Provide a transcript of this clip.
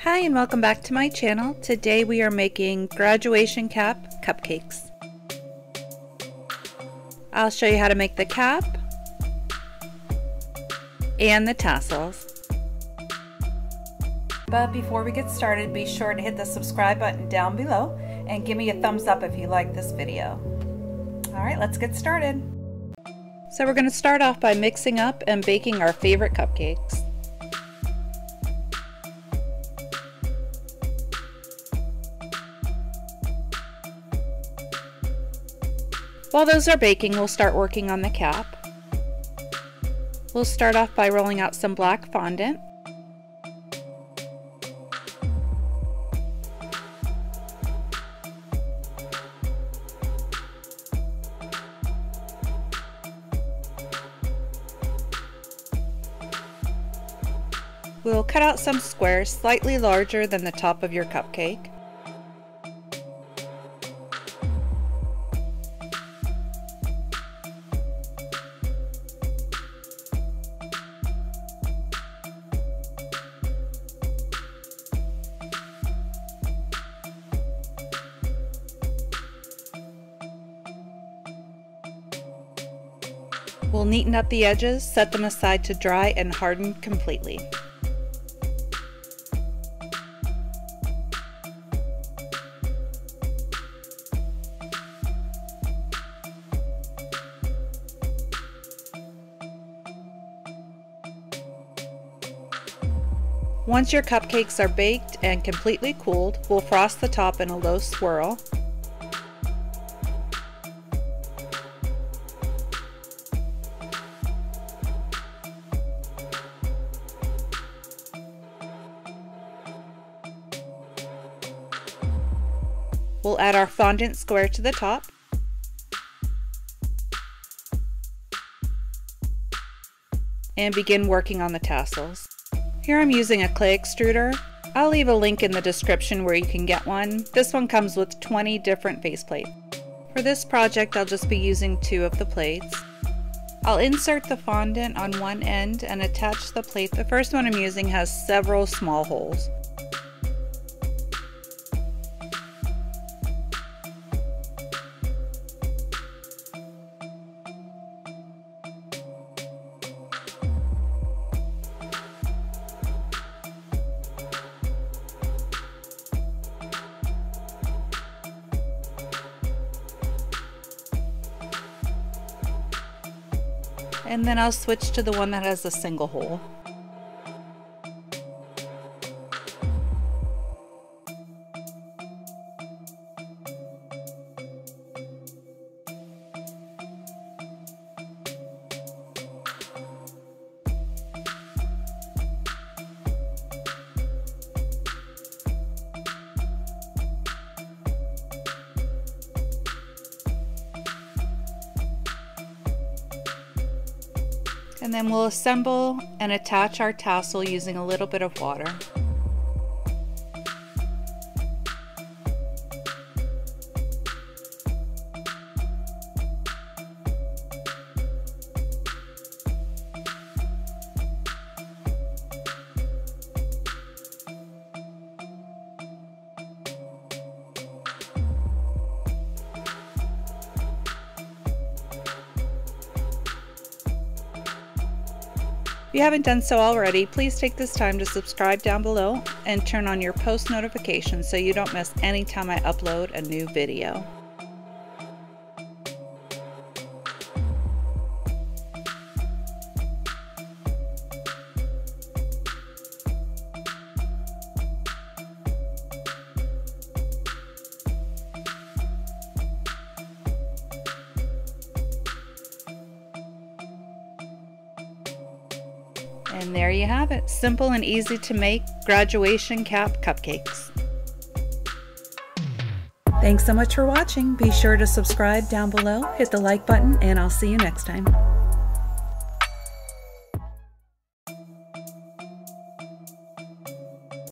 Hi and welcome back to my channel. Today we are making graduation cap cupcakes. I'll show you how to make the cap and the tassels. But before we get started, be sure to hit the subscribe button down below and give me a thumbs up if you like this video. Alright, let's get started. So we're going to start off by mixing up and baking our favorite cupcakes. While those are baking, we'll start working on the cap. We'll start off by rolling out some black fondant. We'll cut out some squares slightly larger than the top of your cupcake. We'll neaten up the edges, set them aside to dry and harden completely. Once your cupcakes are baked and completely cooled, we'll frost the top in a low swirl. We'll add our fondant square to the top. And begin working on the tassels. Here I'm using a clay extruder. I'll leave a link in the description where you can get one. This one comes with 20 different faceplates. For this project, I'll just be using 2 of the plates. I'll insert the fondant on one end and attach the plate. The first one I'm using has several small holes. And then I'll switch to the one that has a single hole. And then we'll assemble and attach our tassel using a little bit of water. If you haven't done so already, please take this time to subscribe down below and turn on your post notifications so you don't miss any time I upload a new video. And there you have it, simple and easy to make graduation cap cupcakes. Thanks so much for watching. Be sure to subscribe down below, hit the like button, and I'll see you next time.